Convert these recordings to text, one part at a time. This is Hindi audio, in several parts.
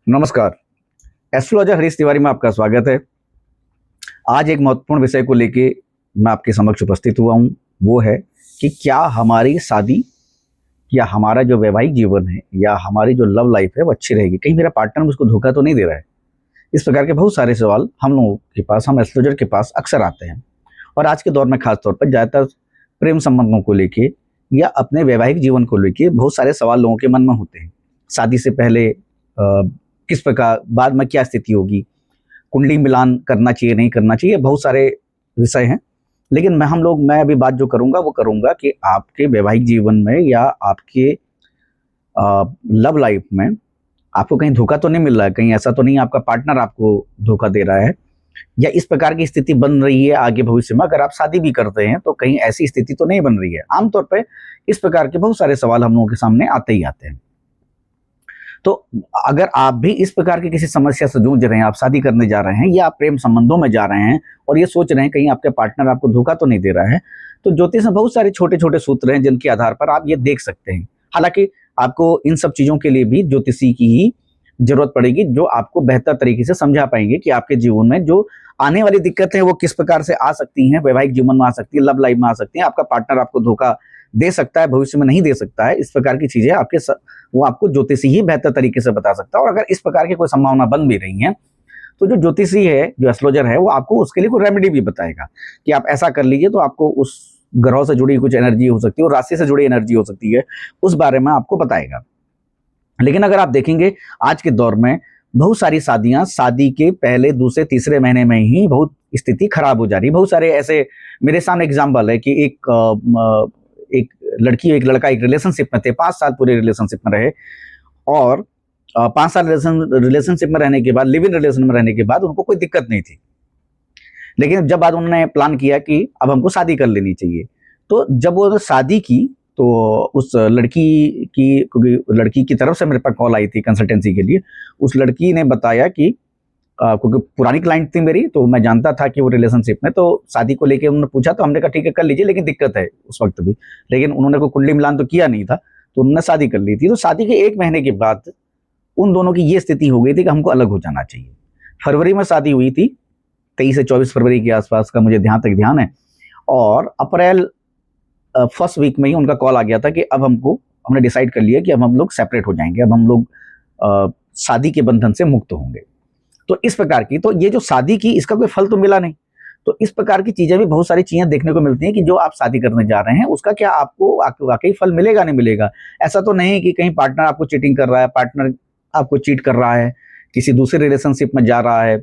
नमस्कार। एस्ट्रोलॉजर हरीश तिवारी में आपका स्वागत है। आज एक महत्वपूर्ण विषय को लेके मैं आपके समक्ष उपस्थित हुआ हूँ। वो है कि क्या हमारी शादी या हमारा जो वैवाहिक जीवन है या हमारी जो लव लाइफ है वो अच्छी रहेगी, कहीं मेरा पार्टनर मुझको धोखा तो नहीं दे रहा है। इस प्रकार के बहुत सारे सवाल हम लोगों के पास, हम एस्ट्रोलॉजर के पास अक्सर आते हैं। और आज के दौर में खास तौर पर ज़्यादातर प्रेम संबंधों को लेके या अपने वैवाहिक जीवन को लेके बहुत सारे सवाल लोगों के मन में होते हैं। शादी से पहले किस प्रकार, बाद में क्या स्थिति होगी, कुंडली मिलान करना चाहिए नहीं करना चाहिए, बहुत सारे विषय हैं। लेकिन मैं अभी बात जो करूंगा वो करूंगा कि आपके वैवाहिक जीवन में या आपके लव लाइफ में आपको कहीं धोखा तो नहीं मिल रहा है, कहीं ऐसा तो नहीं आपका पार्टनर आपको धोखा दे रहा है, या इस प्रकार की स्थिति बन रही है आगे भविष्य में अगर आप शादी भी करते हैं तो कहीं ऐसी स्थिति तो नहीं बन रही है। आमतौर पर इस प्रकार के बहुत सारे सवाल हम लोगों के सामने आते ही आते हैं। तो अगर आप भी इस प्रकार की किसी समस्या से जूझ रहे हैं, आप शादी करने जा रहे हैं या आप प्रेम संबंधों में जा रहे हैं और ये सोच रहे हैं कहीं आपके पार्टनर आपको धोखा तो नहीं दे रहा है, तो ज्योतिष में बहुत सारे छोटे छोटे सूत्र हैं जिनके आधार पर आप ये देख सकते हैं। हालांकि आपको इन सब चीजों के लिए भी ज्योतिषी की ही जरूरत पड़ेगी, जो आपको बेहतर तरीके से समझा पाएंगे कि आपके जीवन में जो आने वाली दिक्कतें वो किस प्रकार से आ सकती हैं, वैवाहिक जीवन में आ सकती है, लव लाइफ में आ सकती है, आपका पार्टनर आपको धोखा दे सकता है, भविष्य में नहीं दे सकता है। इस प्रकार की चीजें वो आपको ज्योतिषी ही बेहतर तरीके से बता सकता है। और अगर इस प्रकार की कोई संभावना बन भी रही है तो जो ज्योतिषी है, जो एस्ट्रोलॉजर है, वो आपको उसके लिए कोई रेमेडी भी बताएगा कि आप ऐसा कर लीजिए तो आपको उस ग्रह से जुड़ी कुछ एनर्जी हो सकती है और राशि से जुड़ी एनर्जी हो सकती है, उस बारे में आपको बताएगा। लेकिन अगर आप देखेंगे आज के दौर में बहुत सारी शादियां शादी के पहले दूसरे तीसरे महीने में ही बहुत स्थिति खराब हो जा रही है। बहुत सारे ऐसे मेरे सामने एग्जाम्पल है कि एक लड़की एक लड़का एक रिलेशनशिप में थे, 5 साल पूरे रिलेशनशिप में रहे और 5 साल रिलेशनशिप में रहने के बाद, लिव इन रिलेशन में रहने के बाद उनको कोई दिक्कत नहीं थी। लेकिन जब बाद उन्होंने प्लान किया कि अब हमको शादी कर लेनी चाहिए, तो जब वो शादी की तो उस लड़की की, क्योंकि लड़की की तरफ से मेरे पास कॉल आई थी कंसल्टेंसी के लिए, उस लड़की ने बताया कि क्योंकि पुरानी क्लाइंट थी मेरी, तो मैं जानता था कि वो रिलेशनशिप में, तो शादी को लेके उन्होंने पूछा तो हमने कहा ठीक है कर लीजिए, लेकिन दिक्कत है उस वक्त भी। लेकिन उन्होंने कोई कुंडली मिलान तो किया नहीं था, तो उन्होंने शादी कर ली थी। तो शादी के 1 महीने के बाद उन दोनों की ये स्थिति हो गई थी कि हमको अलग हो जाना चाहिए। फरवरी में शादी हुई थी, 23 से 24 फरवरी के आसपास का मुझे ध्यान है। और अप्रैल फर्स्ट वीक में ही उनका कॉल आ गया था कि अब हमने डिसाइड कर लिया कि अब हम लोग सेपरेट हो जाएंगे, अब हम लोग शादी के बंधन से मुक्त होंगे। तो इस प्रकार की, तो ये जो शादी की, इसका कोई फल तो मिला नहीं। तो इस प्रकार की चीजें भी, बहुत सारी चीजें देखने को मिलती हैं कि जो आप शादी करने जा रहे हैं उसका क्या आपको वाकई फल मिलेगा नहीं मिलेगा। ऐसा तो नहीं कि कहीं पार्टनर आपको चीटिंग कर रहा है, पार्टनर आपको चीट कर रहा है, किसी दूसरे रिलेशनशिप में जा रहा है,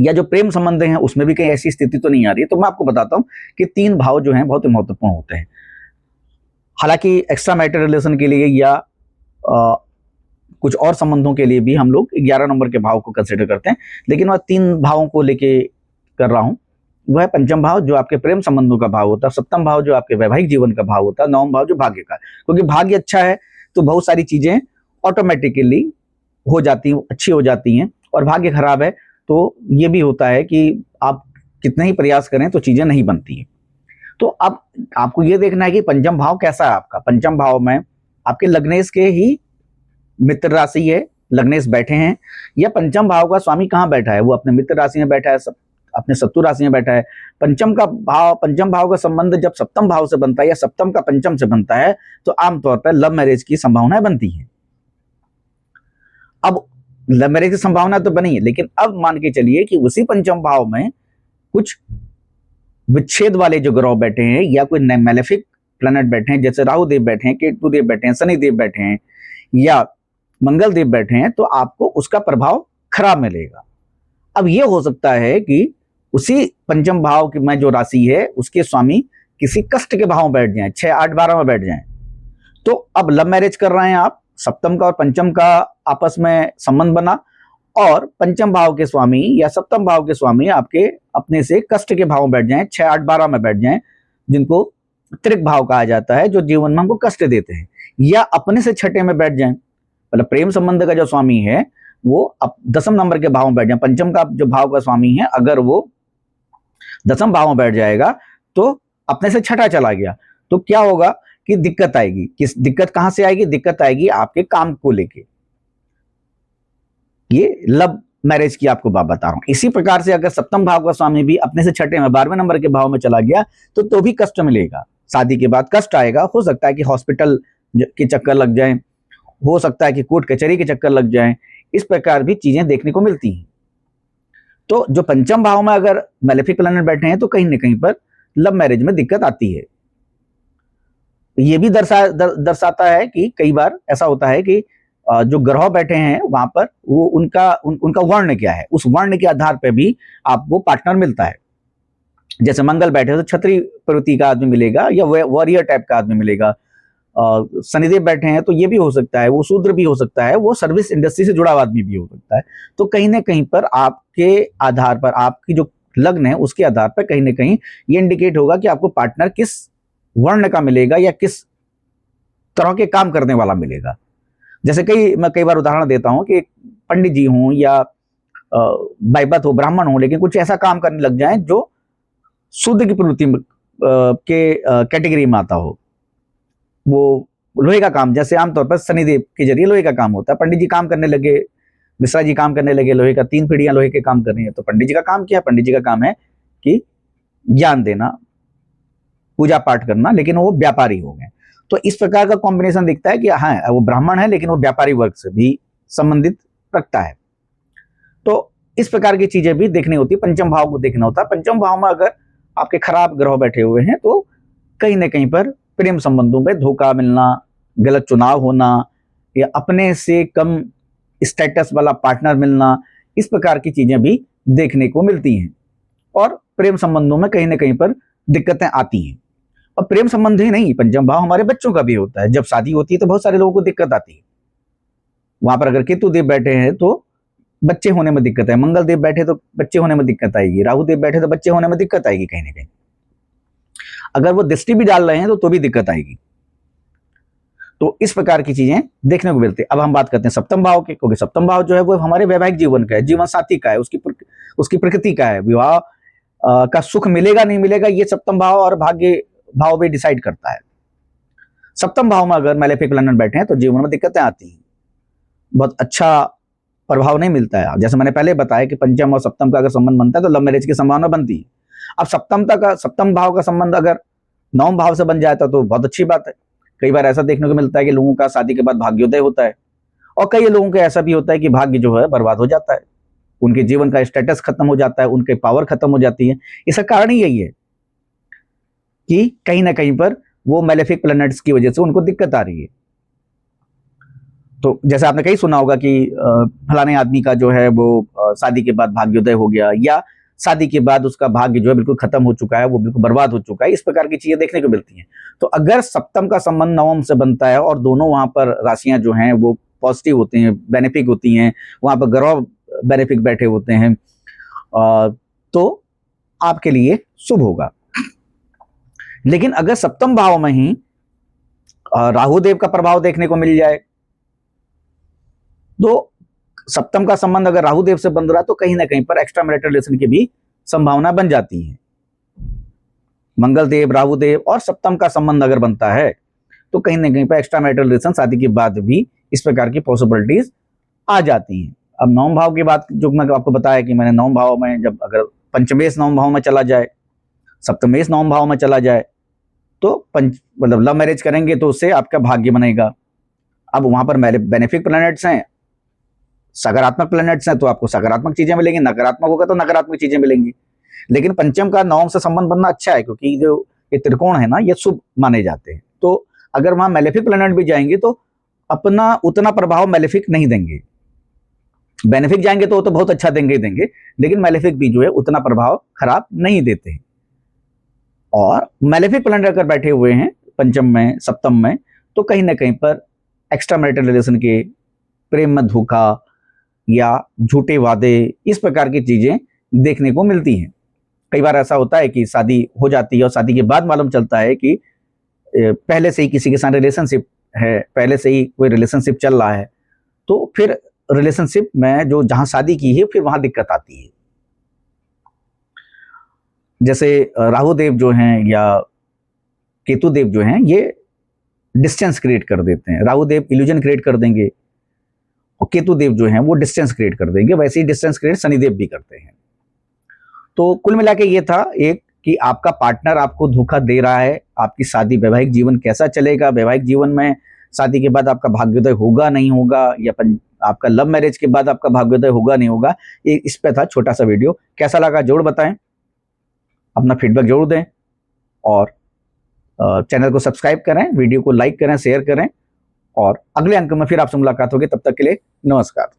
या जो प्रेम संबंध हैं उसमें भी कहीं ऐसी स्थिति तो नहीं आ रही है। तो मैं आपको बताता हूँ कि 3 भाव जो हैं बहुत महत्वपूर्ण होते हैं। हालांकि एक्स्ट्रा मैरिटल रिलेशन के लिए या कुछ और संबंधों के लिए भी हम लोग 11 नंबर के भाव को कंसिडर करते हैं, लेकिन वह 3 भावों को लेके कर रहा हूं। वह है पंचम भाव जो आपके प्रेम संबंधों का भाव होता है, सप्तम भाव जो आपके वैवाहिक जीवन का भाव होता है, नवम भाव जो भाग्य का, क्योंकि भाग्य अच्छा है तो बहुत सारी चीजें ऑटोमेटिकली हो जाती हैं, अच्छी हो जाती हैं, और भाग्य खराब है तो ये भी होता है कि आप कितने ही प्रयास करें तो चीजें नहीं बनती है। तो अब आपको ये देखना है कि पंचम भाव कैसा है आपका। पंचम भाव में आपके लग्नेश के ही मित्र राशि है, लग्नेश बैठे हैं, या पंचम भाव का स्वामी कहाँ बैठा है, वो अपने मित्र राशि में बैठा है, अपने शत्रु राशि में बैठा है। पंचम भाव का संबंध जब सप्तम भाव से बनता है या सप्तम का पंचम से बनता है तो आमतौर पर लव मैरिज की संभावनाएं बनती हैं। अब लव मैरिज की संभावना तो बनी है, लेकिन अब मान के चलिए कि उसी पंचम भाव में कुछ विच्छेद वाले जो ग्रह बैठे हैं या कोई मैलेफिक प्लैनेट बैठे हैं, जैसे राहु देव बैठे हैं, केतु देव बैठे हैं, शनि देव बैठे हैं या मंगल देव बैठे हैं, तो आपको उसका प्रभाव खराब मिलेगा। अब यह हो सकता है कि उसी पंचम भाव की में जो राशि है उसके स्वामी किसी कष्ट के भाव में बैठ जाएं, 6, 8, 12 में बैठ जाएं। तो अब लव मैरिज कर रहे हैं आप, सप्तम का और पंचम का आपस में संबंध बना, और पंचम भाव के स्वामी या सप्तम भाव के स्वामी आपके अपने से कष्ट के भाव में बैठ जाएं, 6, 8, 12 में बैठ जाएं, जिनको त्रिक भाव कहा जाता है, जो जीवन में हमको कष्ट देते हैं, या अपने से छठे में बैठ जाएं। मतलब प्रेम संबंध का जो स्वामी है वो अब 10वें नंबर के भाव में बैठ जाए। पंचम का जो भाव का स्वामी है अगर वो 10वें भाव में बैठ जाएगा तो अपने से छठा चला गया, तो क्या होगा कि दिक्कत आएगी। किस दिक्कत कहां से आएगी? दिक्कत आएगी आपके काम को लेके। ये लव मैरिज की आपको बात बता रहा हूं। इसी प्रकार से अगर सप्तम भाव का स्वामी भी अपने से छठे में 12वें नंबर के भाव में चला गया तो भी कष्ट मिलेगा, शादी के बाद कष्ट आएगा। हो सकता है कि हॉस्पिटल के चक्कर लग जाए, हो सकता है कि कोर्ट कचहरी के चक्कर लग जाए, इस प्रकार भी चीजें देखने को मिलती हैं। तो जो पंचम भाव में अगर मैलेफिक प्लैनेट बैठे हैं तो कहीं ना कहीं पर लव मैरिज में दिक्कत आती है। ये भी दर्शाता है कि कई बार ऐसा होता है कि जो ग्रह बैठे हैं वहां पर वो उनका वर्ण क्या है, उस वर्ण के आधार पर भी आपको पार्टनर मिलता है। जैसे मंगल बैठे तो क्षत्रिय प्रवृत्ति का आदमी मिलेगा या वॉरियर टाइप का आदमी मिलेगा। शनिदेव बैठे हैं तो ये भी हो सकता है, वो शूद्र भी हो सकता है, वो सर्विस इंडस्ट्री से जुड़ा हुआ आदमी भी हो सकता है। तो कहीं ना कहीं पर आपके आधार पर, आपकी जो लग्न है उसके आधार पर कहीं ना कहीं ये इंडिकेट होगा कि आपको पार्टनर किस वर्ण का मिलेगा या किस तरह के काम करने वाला मिलेगा। जैसे मैं कई बार उदाहरण देता हूं कि पंडित जी हों या बैबत हो, ब्राह्मण हो, लेकिन कुछ ऐसा काम करने लग जाए जो शुद्ध की प्रवृत्ति के कैटेगरी में आता हो। वो लोहे का काम, जैसे आमतौर पर शनिदेव के जरिए लोहे का काम होता है। पंडित जी काम करने लगे, मिश्रा जी काम करने लगे लोहे का, 3 पीढ़ियां लोहे के काम कर रही है, तो पंडित जी का काम क्या है? पंडित जी का काम है कि ज्ञान देना, पूजा पाठ करना, लेकिन वो व्यापारी हो गए। तो इस प्रकार का कॉम्बिनेशन दिखता है कि हाँ, वो ब्राह्मण है लेकिन वो व्यापारी वर्ग से भी संबंधित रखता है। तो इस प्रकार की चीजें भी देखनी होती है, पंचम भाव को देखना होता है। पंचम भाव में अगर आपके खराब ग्रह बैठे हुए हैं तो कहीं ना कहीं पर प्रेम संबंधों में धोखा मिलना, गलत चुनाव होना या अपने से कम स्टेटस वाला पार्टनर मिलना, इस प्रकार की चीजें भी देखने को मिलती हैं। और प्रेम संबंधों में कहीं ना कहीं पर दिक्कतें आती हैं। और प्रेम संबंध ही नहीं, पंचम भाव हमारे बच्चों का भी होता है। जब शादी होती है तो बहुत सारे लोगों को दिक्कत आती है। वहां पर अगर केतु देव बैठे हैं तो बच्चे होने में दिक्कत है, मंगल देव बैठे तो बच्चे होने में दिक्कत आएगी, राहु देव बैठे तो बच्चे होने में दिक्कत आएगी कहीं ना कहीं। अगर वो दृष्टि भी डाल रहे हैं तो भी दिक्कत आएगी। तो इस प्रकार की चीजें देखने को मिलती है। अब हम बात करते हैं सप्तम भाव के, क्योंकि सप्तम भाव जो है वो हमारे वैवाहिक जीवन का है, जीवन साथी का है, उसकी प्रकृति का है। विवाह का सुख मिलेगा नहीं मिलेगा ये सप्तम भाव और भाग्य भाव भी डिसाइड करता है। सप्तम भाव में अगर मैलेफिक प्लैनेट बैठे हैं तो जीवन में दिक्कतें आती हैं, बहुत अच्छा प्रभाव नहीं मिलता है। जैसे मैंने पहले बताया कि पंचम और सप्तम का अगर संबंध बनता है तो लव मैरिज की संभावना बनती है। अब सप्तम भाव का संबंध अगर नवम भाव से बन जाता तो बहुत अच्छी बात है। कई बार ऐसा देखने को मिलता है कि लोगों का शादी के बाद भाग्योदय होता है, और कई लोगों का ऐसा भी होता है कि भाग्य जो है बर्बाद हो जाता है, उनके जीवन का स्टेटस खत्म हो जाता है, उनके पावर खत्म हो जाती है। इसका कारण ही यही है कि कहीं ना कहीं पर वो मैलेफिक प्लैनेट्स की वजह से उनको दिक्कत आ रही है। तो जैसे आपने कहीं सुना होगा कि फलाने आदमी का जो है वो शादी के बाद भाग्योदय हो गया, या शादी के बाद उसका भाग्य जो है बिल्कुल खत्म हो चुका है, वो बिल्कुल बर्बाद हो चुका है। इस प्रकार की चीजें देखने को मिलती हैं। तो अगर सप्तम का संबंध नवम से बनता है और दोनों वहां पर राशियां जो हैं वो पॉजिटिव होती हैं, बेनिफिक होती हैं, वहां पर ग्रह बेनिफिक बैठे होते हैं, तो आपके लिए शुभ होगा। लेकिन अगर सप्तम भाव में ही राहु देव का प्रभाव देखने को मिल जाए, तो सप्तम का संबंध अगर राहु देव से बन रहा है तो कहीं ना कहीं पर एक्स्ट्रा मैरिटल रिलेशन की भी संभावना बन जाती है। मंगल देव, राहु देव और सप्तम का संबंध अगर बनता है तो कहीं ना कहीं पर एक्स्ट्रा मैरिटल रिलेशन शादी के बाद भी इस प्रकार की पॉसिबिलिटीज आ जाती हैं। अब नवम भाव की बात जो मैं आपको बताया कि मैंने नवम भाव में जब अगर पंचमेश नवम भाव में चला जाए, सप्तमेश नवम भाव में चला जाए तो मतलब लव मैरिज करेंगे तो उससे आपका भाग्य बनेगा। अब वहां पर बेनिफिक प्लैनेट्स हैं, सकारात्मक प्लैनेट्स हैं, तो आपको सकारात्मक चीजें मिलेंगी, नकारात्मक होगा तो नकारात्मक चीजें मिलेंगी। लेकिन पंचम का नवम से संबंध बनना अच्छा है, क्योंकि जो ये त्रिकोण है ना ये शुभ माने जाते हैं। तो अगर वहां मैलेफिक प्लैनेट भी जाएंगे तो अपना उतना प्रभाव मैलेफिक नहीं देंगे। बेनिफिक जाएंगे तो वो तो बहुत अच्छा देंगे ही देंगे, लेकिन मैलेफिक भी जो है उतना प्रभाव खराब नहीं देते हैं। और मैलेफिक प्लैनेट अगर बैठे हुए हैं पंचम में, सप्तम में, तो कहीं ना कहीं पर एक्स्ट्रा मैरिटल रिलेशन के, प्रेम में धोखा या झूठे वादे, इस प्रकार की चीजें देखने को मिलती हैं। कई बार ऐसा होता है कि शादी हो जाती है और शादी के बाद मालूम चलता है कि पहले से ही किसी के साथ रिलेशनशिप है, पहले से ही कोई रिलेशनशिप चल रहा है, तो फिर रिलेशनशिप में जो जहां शादी की है फिर वहां दिक्कत आती है। जैसे राहु देव जो हैं या केतु देव जो हैं ये डिस्टेंस क्रिएट कर देते हैं। राहु देव इल्यूजन क्रिएट कर देंगे और केतु देव जो हैं वो डिस्टेंस क्रिएट कर देंगे, वैसे ही डिस्टेंस क्रिएट शनिदेव भी करते हैं। तो कुल मिला के ये था एक कि आपका पार्टनर आपको धोखा दे रहा है, आपकी शादी वैवाहिक जीवन कैसा चलेगा, वैवाहिक जीवन में शादी के बाद आपका भाग्योदय होगा नहीं होगा, या आपका लव मैरिज के बाद आपका भाग्योदय होगा नहीं होगा, ये इस पे था छोटा सा वीडियो। कैसा लगा जरूर बताएं, अपना फीडबैक जरूर दें, और चैनल को सब्सक्राइब करें, वीडियो को लाइक करें, शेयर करें, और अगले अंक में फिर आपसे मुलाकात होगी। तब तक के लिए नमस्कार।